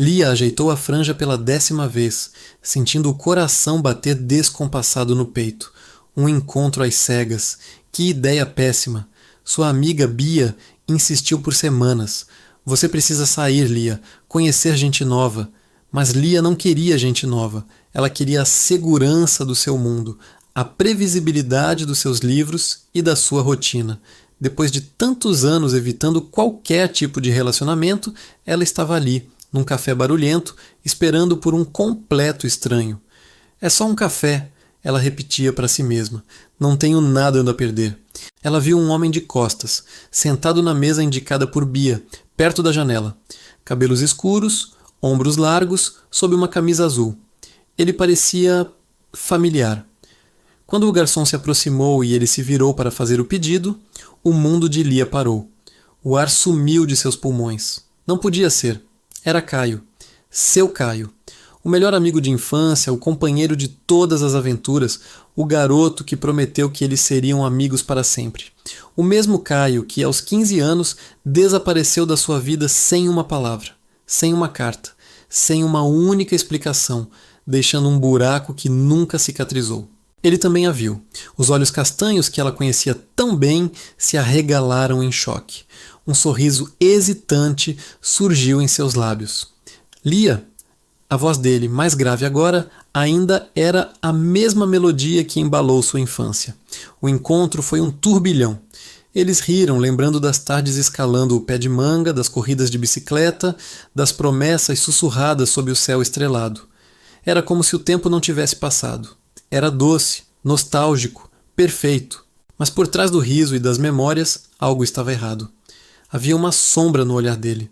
Lia ajeitou a franja pela 10ª vez, sentindo o coração bater descompassado no peito. Um encontro às cegas. Que ideia péssima! Sua amiga Bia insistiu por semanas. Você precisa sair, Lia, conhecer gente nova. Mas Lia não queria gente nova. Ela queria a segurança do seu mundo, a previsibilidade dos seus livros e da sua rotina. Depois de tantos anos evitando qualquer tipo de relacionamento, ela estava ali, num café barulhento, esperando por um completo estranho. É só um café, ela repetia para si mesma. Não tenho nada a perder. Ela viu um homem de costas, sentado na mesa indicada por Bia, perto da janela. Cabelos escuros, ombros largos, sob uma camisa azul. Ele parecia familiar. Quando o garçom se aproximou e ele se virou para fazer o pedido, o mundo de Lia parou. O ar sumiu de seus pulmões. Não podia ser. Era Caio. Seu Caio. O melhor amigo de infância, o companheiro de todas as aventuras, o garoto que prometeu que eles seriam amigos para sempre. O mesmo Caio que, aos 15 anos, desapareceu da sua vida sem uma palavra, sem uma carta, sem uma única explicação, deixando um buraco que nunca cicatrizou. Ele também a viu. Os olhos castanhos que ela conhecia tão bem se arregalaram em choque. Um sorriso hesitante surgiu em seus lábios. Lia, a voz dele, mais grave agora, ainda era a mesma melodia que embalou sua infância. O encontro foi um turbilhão. Eles riram, lembrando das tardes escalando o pé de manga, das corridas de bicicleta, das promessas sussurradas sob o céu estrelado. Era como se o tempo não tivesse passado. Era doce, nostálgico, perfeito. Mas por trás do riso e das memórias, algo estava errado. Havia uma sombra no olhar dele.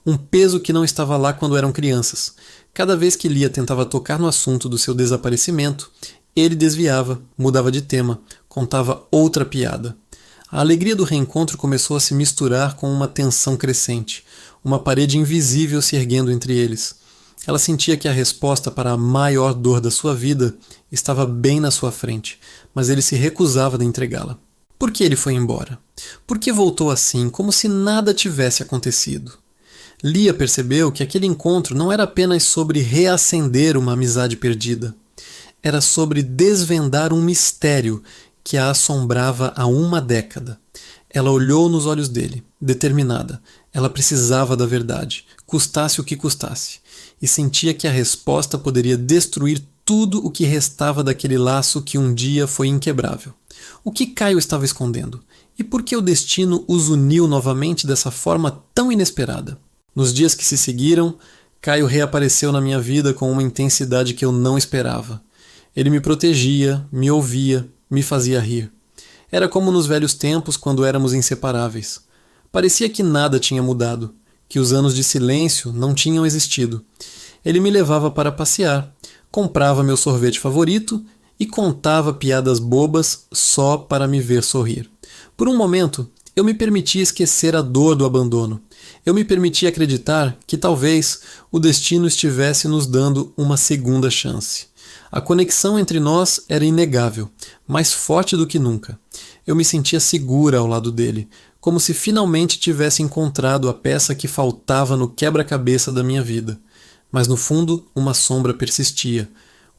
Um peso que não estava lá quando eram crianças. Cada vez que Lia tentava tocar no assunto do seu desaparecimento, ele desviava, mudava de tema, contava outra piada. A alegria do reencontro começou a se misturar com uma tensão crescente, uma parede invisível se erguendo entre eles. Ela sentia que a resposta para a maior dor da sua vida estava bem na sua frente, mas ele se recusava a entregá-la. Por que ele foi embora? Por que voltou assim, como se nada tivesse acontecido? Lia percebeu que aquele encontro não era apenas sobre reacender uma amizade perdida. Era sobre desvendar um mistério que a assombrava há uma década. Ela olhou nos olhos dele, determinada. Ela precisava da verdade, custasse o que custasse, e sentia que a resposta poderia destruir tudo o que restava daquele laço que um dia foi inquebrável. O que Caio estava escondendo? E por que o destino os uniu novamente dessa forma tão inesperada? Nos dias que se seguiram, Caio reapareceu na minha vida com uma intensidade que eu não esperava. Ele me protegia, me ouvia, me fazia rir. Era como nos velhos tempos quando éramos inseparáveis. Parecia que nada tinha mudado, que os anos de silêncio não tinham existido. Ele me levava para passear, comprava meu sorvete favorito e contava piadas bobas só para me ver sorrir. Por um momento, eu me permitia esquecer a dor do abandono. Eu me permitia acreditar que talvez o destino estivesse nos dando uma segunda chance. A conexão entre nós era inegável, mais forte do que nunca. Eu me sentia segura ao lado dele, como se finalmente tivesse encontrado a peça que faltava no quebra-cabeça da minha vida. Mas no fundo, uma sombra persistia,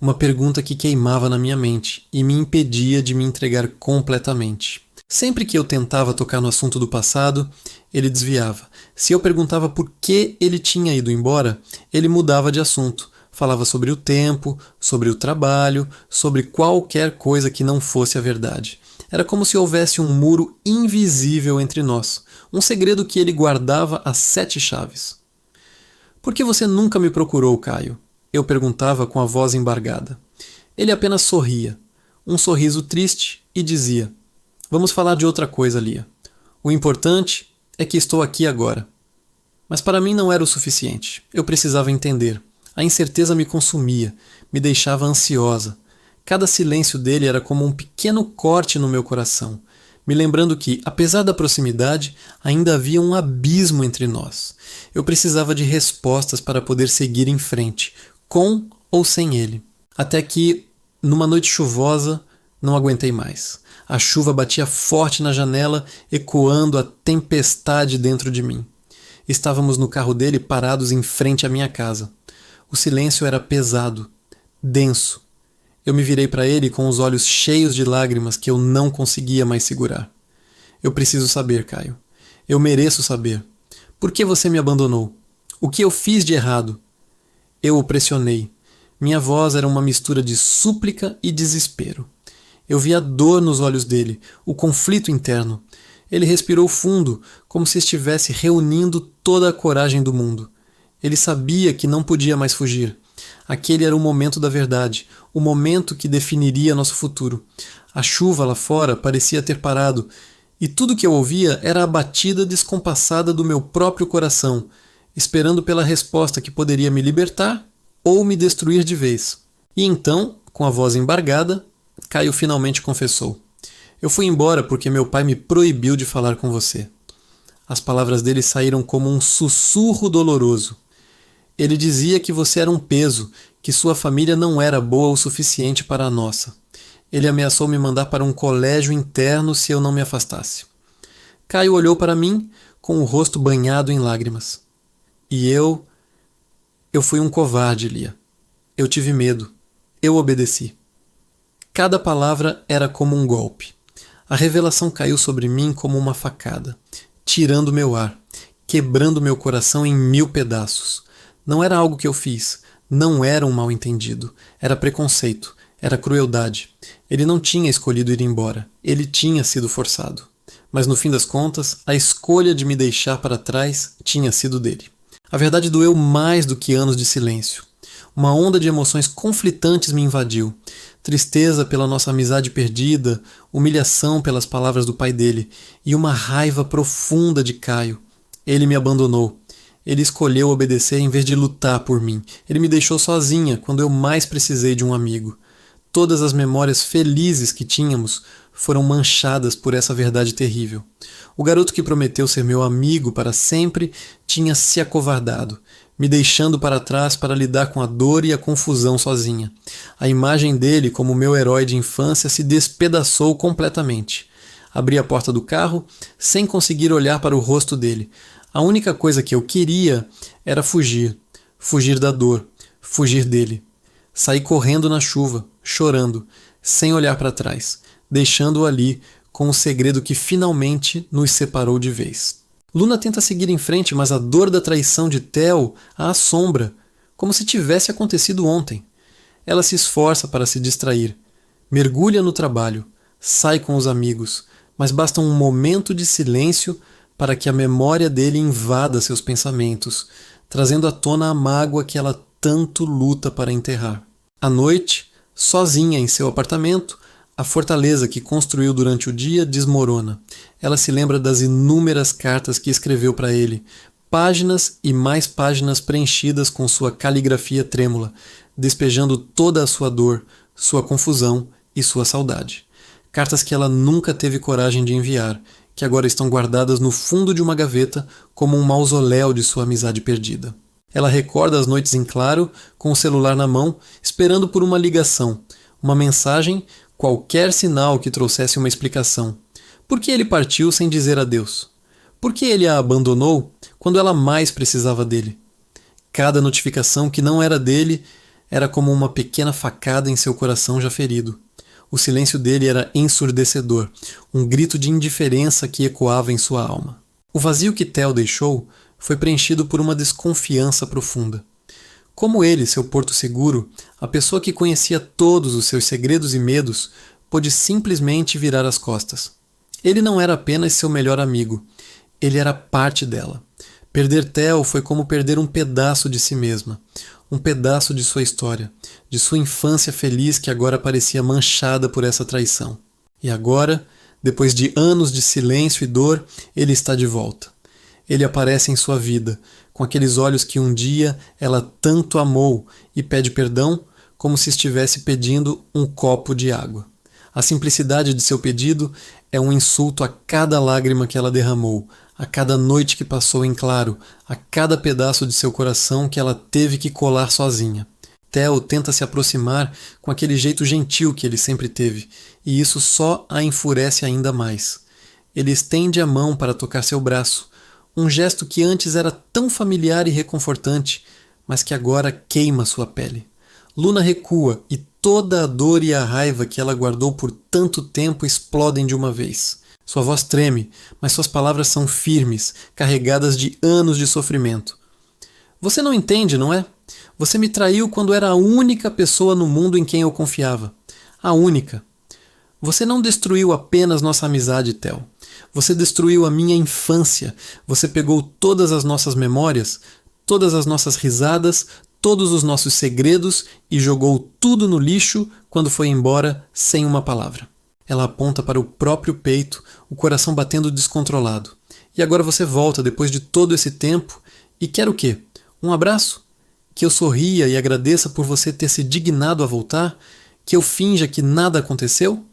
uma pergunta que queimava na minha mente e me impedia de me entregar completamente. Sempre que eu tentava tocar no assunto do passado, ele desviava. Se eu perguntava por que ele tinha ido embora, ele mudava de assunto. Falava sobre o tempo, sobre o trabalho, sobre qualquer coisa que não fosse a verdade. Era como se houvesse um muro invisível entre nós, um segredo que ele guardava a 7 chaves. Por que você nunca me procurou, Caio? Eu perguntava com a voz embargada. Ele apenas sorria, um sorriso triste, e dizia: vamos falar de outra coisa, Lia. O importante é que estou aqui agora. Mas para mim não era o suficiente. Eu precisava entender. A incerteza me consumia, me deixava ansiosa. Cada silêncio dele era como um pequeno corte no meu coração, me lembrando que, apesar da proximidade, ainda havia um abismo entre nós. Eu precisava de respostas para poder seguir em frente, com ou sem ele. Até que, numa noite chuvosa, não aguentei mais. A chuva batia forte na janela, ecoando a tempestade dentro de mim. Estávamos no carro dele parados em frente à minha casa. O silêncio era pesado, denso. Eu me virei para ele com os olhos cheios de lágrimas que eu não conseguia mais segurar. Eu preciso saber, Caio. Eu mereço saber. Por que você me abandonou? O que eu fiz de errado? Eu o pressionei. Minha voz era uma mistura de súplica e desespero. Eu vi a dor nos olhos dele, o conflito interno. Ele respirou fundo, como se estivesse reunindo toda a coragem do mundo. Ele sabia que não podia mais fugir. Aquele era o momento da verdade, o momento que definiria nosso futuro. A chuva lá fora parecia ter parado, e tudo que eu ouvia era a batida descompassada do meu próprio coração, esperando pela resposta que poderia me libertar ou me destruir de vez. E então, com a voz embargada, Caio finalmente confessou. Eu fui embora porque meu pai me proibiu de falar com você. As palavras dele saíram como um sussurro doloroso. Ele dizia que você era um peso, que sua família não era boa o suficiente para a nossa. Ele ameaçou me mandar para um colégio interno se eu não me afastasse. Caio olhou para mim com o rosto banhado em lágrimas. E eu fui um covarde, Lia. Eu tive medo. Eu obedeci. Cada palavra era como um golpe. A revelação caiu sobre mim como uma facada, tirando meu ar, quebrando meu coração em 1000 pedaços. Não era algo que eu fiz, não era um mal-entendido, era preconceito, era crueldade. Ele não tinha escolhido ir embora, ele tinha sido forçado. Mas no fim das contas, a escolha de me deixar para trás tinha sido dele. A verdade doeu mais do que anos de silêncio. Uma onda de emoções conflitantes me invadiu. Tristeza pela nossa amizade perdida, humilhação pelas palavras do pai dele e uma raiva profunda de Caio. Ele me abandonou. Ele escolheu obedecer em vez de lutar por mim. Ele me deixou sozinha quando eu mais precisei de um amigo. Todas as memórias felizes que tínhamos foram manchadas por essa verdade terrível. O garoto que prometeu ser meu amigo para sempre tinha se acovardado, me deixando para trás para lidar com a dor e a confusão sozinha. A imagem dele como meu herói de infância se despedaçou completamente. Abri a porta do carro sem conseguir olhar para o rosto dele. A única coisa que eu queria era fugir. Fugir da dor. Fugir dele. Saí correndo na chuva, chorando, sem olhar para trás, deixando-o ali com o segredo que finalmente nos separou de vez. Luna tenta seguir em frente, mas a dor da traição de Theo a assombra, como se tivesse acontecido ontem. Ela se esforça para se distrair, mergulha no trabalho, sai com os amigos, mas basta um momento de silêncio para que a memória dele invada seus pensamentos, trazendo à tona a mágoa que ela tanto luta para enterrar. À noite, sozinha em seu apartamento, a fortaleza que construiu durante o dia desmorona. Ela se lembra das inúmeras cartas que escreveu para ele, páginas e mais páginas preenchidas com sua caligrafia trêmula, despejando toda a sua dor, sua confusão e sua saudade. Cartas que ela nunca teve coragem de enviar, que agora estão guardadas no fundo de uma gaveta como um mausoléu de sua amizade perdida. Ela recorda as noites em claro, com o celular na mão, esperando por uma ligação, uma mensagem, qualquer sinal que trouxesse uma explicação. Por que ele partiu sem dizer adeus? Por que ele a abandonou quando ela mais precisava dele? Cada notificação que não era dele era como uma pequena facada em seu coração já ferido. O silêncio dele era ensurdecedor, um grito de indiferença que ecoava em sua alma. O vazio que Theo deixou foi preenchido por uma desconfiança profunda. Como ele, seu porto seguro, a pessoa que conhecia todos os seus segredos e medos, pôde simplesmente virar as costas. Ele não era apenas seu melhor amigo, ele era parte dela. Perder Theo foi como perder um pedaço de si mesma, um pedaço de sua história, de sua infância feliz que agora parecia manchada por essa traição. E agora, depois de anos de silêncio e dor, ele está de volta. Ele aparece em sua vida, com aqueles olhos que um dia ela tanto amou e pede perdão como se estivesse pedindo um copo de água. A simplicidade de seu pedido é um insulto a cada lágrima que ela derramou, a cada noite que passou em claro, a cada pedaço de seu coração que ela teve que colar sozinha. Theo tenta se aproximar com aquele jeito gentil que ele sempre teve, e isso só a enfurece ainda mais. Ele estende a mão para tocar seu braço, Um gesto que antes era tão familiar e reconfortante, mas que agora queima sua pele. Luna recua e toda a dor e a raiva que ela guardou por tanto tempo explodem de uma vez. Sua voz treme, mas suas palavras são firmes, carregadas de anos de sofrimento. Você não entende, não é? Você me traiu quando era a única pessoa no mundo em quem eu confiava. A única. Você não destruiu apenas nossa amizade, Theo. Você destruiu a minha infância. Você pegou todas as nossas memórias, todas as nossas risadas, todos os nossos segredos e jogou tudo no lixo quando foi embora sem uma palavra. Ela aponta para o próprio peito, o coração batendo descontrolado. E agora você volta depois de todo esse tempo e quer o quê? Um abraço? Que eu sorria e agradeça por você ter se dignado a voltar? Que eu finja que nada aconteceu?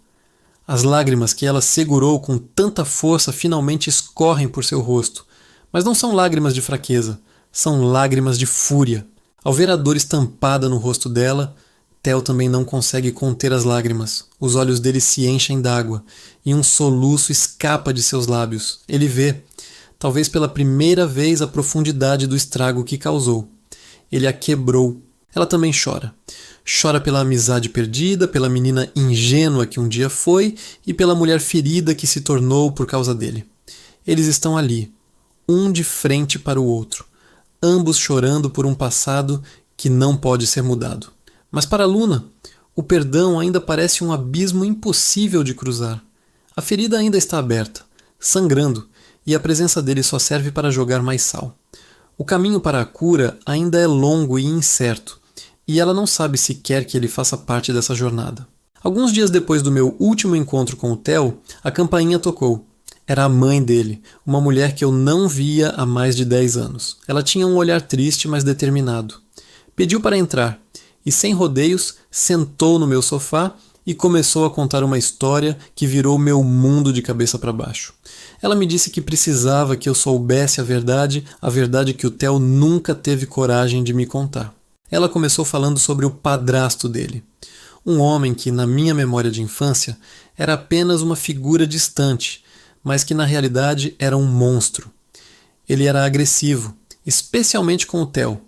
As lágrimas que ela segurou com tanta força finalmente escorrem por seu rosto. Mas não são lágrimas de fraqueza, são lágrimas de fúria. Ao ver a dor estampada no rosto dela, Theo também não consegue conter as lágrimas. Os olhos dele se enchem d'água e um soluço escapa de seus lábios. Ele vê, talvez pela primeira vez, a profundidade do estrago que causou. Ele a quebrou. Ela também chora. Chora pela amizade perdida, pela menina ingênua que um dia foi e pela mulher ferida que se tornou por causa dele. Eles estão ali, um de frente para o outro, ambos chorando por um passado que não pode ser mudado. Mas para Luna, o perdão ainda parece um abismo impossível de cruzar. A ferida ainda está aberta, sangrando, e a presença dele só serve para jogar mais sal. O caminho para a cura ainda é longo e incerto, e ela não sabe se quer que ele faça parte dessa jornada. Alguns dias depois do meu último encontro com o Theo, a campainha tocou. Era a mãe dele, uma mulher que eu não via há mais de 10 anos. Ela tinha um olhar triste, mas determinado. Pediu para entrar, e sem rodeios, sentou no meu sofá e começou a contar uma história que virou meu mundo de cabeça para baixo. Ela me disse que precisava que eu soubesse a verdade que o Theo nunca teve coragem de me contar. Ela começou falando sobre o padrasto dele. Um homem que, na minha memória de infância, era apenas uma figura distante, mas que na realidade era um monstro. Ele era agressivo, especialmente com o Theo.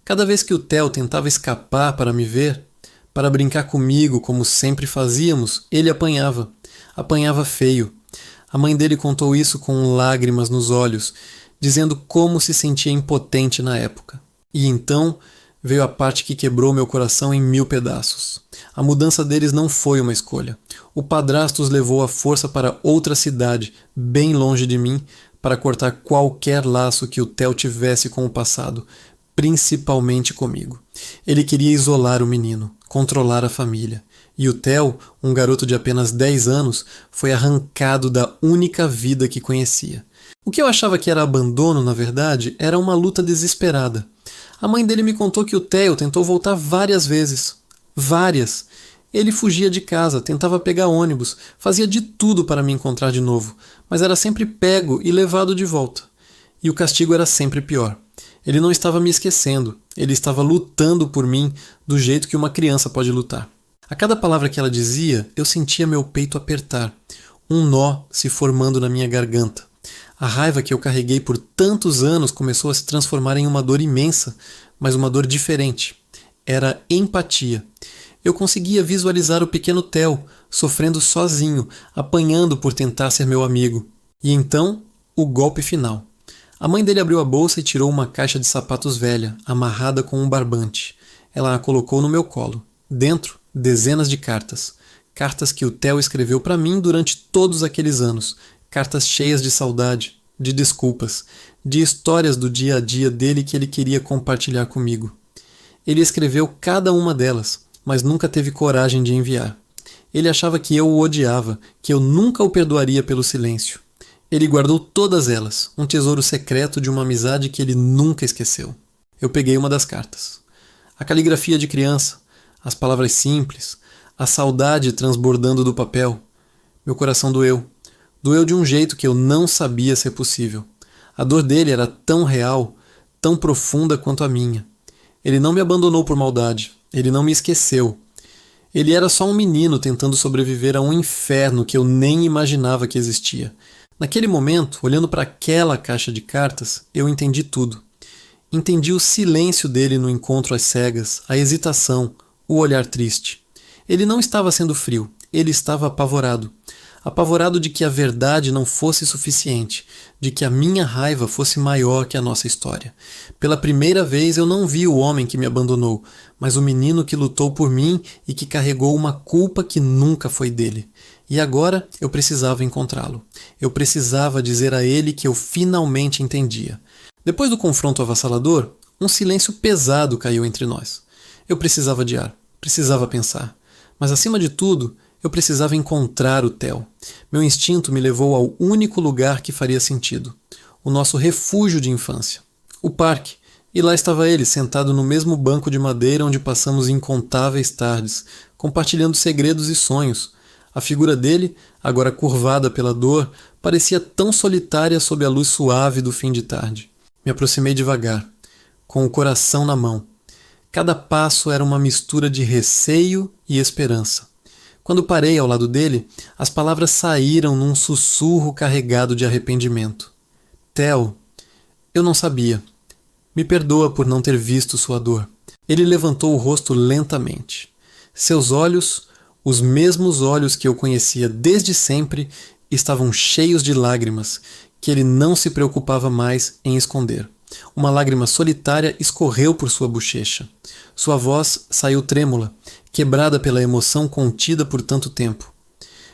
Cada vez que o Theo tentava escapar para me ver, para brincar comigo como sempre fazíamos, ele apanhava. Apanhava feio. A mãe dele contou isso com lágrimas nos olhos, dizendo como se sentia impotente na época. E então veio a parte que quebrou meu coração em 1000 pedaços. A mudança deles não foi uma escolha. O padrasto os levou à força para outra cidade, bem longe de mim, para cortar qualquer laço que o Theo tivesse com o passado, principalmente comigo. Ele queria isolar o menino, controlar a família. E o Theo, um garoto de apenas 10 anos, foi arrancado da única vida que conhecia. O que eu achava que era abandono, na verdade, era uma luta desesperada. A mãe dele me contou que o Theo tentou voltar várias vezes. Várias. Ele fugia de casa, tentava pegar ônibus, fazia de tudo para me encontrar de novo, mas era sempre pego e levado de volta. E o castigo era sempre pior. Ele não estava me esquecendo, ele estava lutando por mim do jeito que uma criança pode lutar. A cada palavra que ela dizia, eu sentia meu peito apertar, um nó se formando na minha garganta. A raiva que eu carreguei por tantos anos começou a se transformar em uma dor imensa, mas uma dor diferente. Era empatia. Eu conseguia visualizar o pequeno Theo, sofrendo sozinho, apanhando por tentar ser meu amigo. E então, o golpe final. A mãe dele abriu a bolsa e tirou uma caixa de sapatos velha, amarrada com um barbante. Ela a colocou no meu colo. Dentro, dezenas de cartas. Cartas que o Theo escreveu para mim durante todos aqueles anos. Cartas cheias de saudade, de desculpas, de histórias do dia a dia dele que ele queria compartilhar comigo. Ele escreveu cada uma delas, mas nunca teve coragem de enviar. Ele achava que eu o odiava, que eu nunca o perdoaria pelo silêncio. Ele guardou todas elas, um tesouro secreto de uma amizade que ele nunca esqueceu. Eu peguei uma das cartas. A caligrafia de criança, as palavras simples, a saudade transbordando do papel. Meu coração doeu. Doeu de um jeito que eu não sabia ser possível. A dor dele era tão real, tão profunda quanto a minha. Ele não me abandonou por maldade. Ele não me esqueceu. Ele era só um menino tentando sobreviver a um inferno que eu nem imaginava que existia. Naquele momento, olhando para aquela caixa de cartas, eu entendi tudo. Entendi o silêncio dele no encontro às cegas, a hesitação, o olhar triste. Ele não estava sendo frio, ele estava apavorado. Apavorado de que a verdade não fosse suficiente, de que a minha raiva fosse maior que a nossa história. Pela primeira vez eu não vi o homem que me abandonou, mas o menino que lutou por mim e que carregou uma culpa que nunca foi dele. E agora eu precisava encontrá-lo. Eu precisava dizer a ele que eu finalmente entendia. Depois do confronto avassalador, um silêncio pesado caiu entre nós. Eu precisava de ar, precisava pensar. Mas acima de tudo, eu precisava encontrar o Theo. Meu instinto me levou ao único lugar que faria sentido. O nosso refúgio de infância. O parque. E lá estava ele, sentado no mesmo banco de madeira onde passamos incontáveis tardes, compartilhando segredos e sonhos. A figura dele, agora curvada pela dor, parecia tão solitária sob a luz suave do fim de tarde. Me aproximei devagar, com o coração na mão. Cada passo era uma mistura de receio e esperança. Quando parei ao lado dele, as palavras saíram num sussurro carregado de arrependimento. Theo, eu não sabia. Me perdoa por não ter visto sua dor. Ele levantou o rosto lentamente. Seus olhos, os mesmos olhos que eu conhecia desde sempre, estavam cheios de lágrimas, que ele não se preocupava mais em esconder. Uma lágrima solitária escorreu por sua bochecha. Sua voz saiu trêmula, quebrada pela emoção contida por tanto tempo.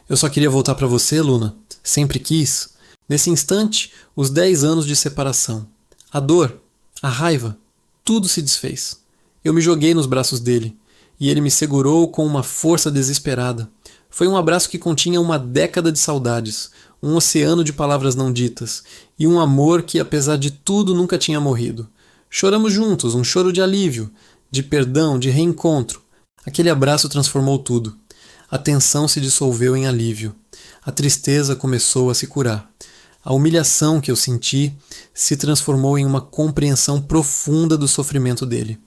Eu só queria voltar para você, Luna. Sempre quis. Nesse instante, os 10 anos de separação. A dor, a raiva, tudo se desfez. Eu me joguei nos braços dele, e ele me segurou com uma força desesperada. Foi um abraço que continha uma década de saudades, um oceano de palavras não ditas, e um amor que, apesar de tudo, nunca tinha morrido. Choramos juntos, um choro de alívio, de perdão, de reencontro. Aquele abraço transformou tudo. A tensão se dissolveu em alívio. A tristeza começou a se curar. A humilhação que eu senti se transformou em uma compreensão profunda do sofrimento dele.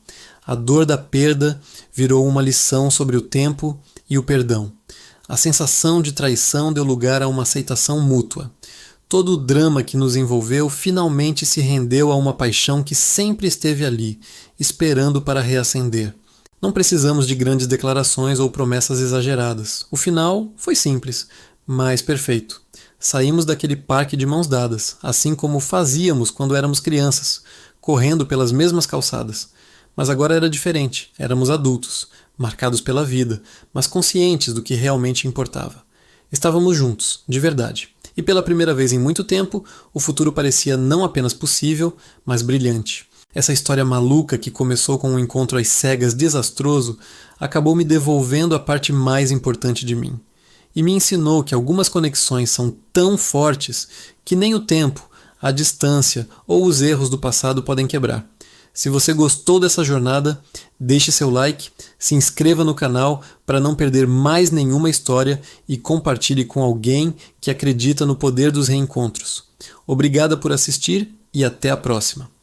A dor da perda virou uma lição sobre o tempo e o perdão. A sensação de traição deu lugar a uma aceitação mútua. Todo o drama que nos envolveu finalmente se rendeu a uma paixão que sempre esteve ali, esperando para reacender. Não precisamos de grandes declarações ou promessas exageradas. O final foi simples, mas perfeito. Saímos daquele parque de mãos dadas, assim como fazíamos quando éramos crianças, correndo pelas mesmas calçadas. Mas agora era diferente, éramos adultos, marcados pela vida, mas conscientes do que realmente importava. Estávamos juntos, de verdade. E pela primeira vez em muito tempo, o futuro parecia não apenas possível, mas brilhante. Essa história maluca que começou com um encontro às cegas desastroso, acabou me devolvendo a parte mais importante de mim. E me ensinou que algumas conexões são tão fortes que nem o tempo, a distância ou os erros do passado podem quebrar. Se você gostou dessa jornada, deixe seu like, se inscreva no canal para não perder mais nenhuma história e compartilhe com alguém que acredita no poder dos reencontros. Obrigada por assistir e até a próxima.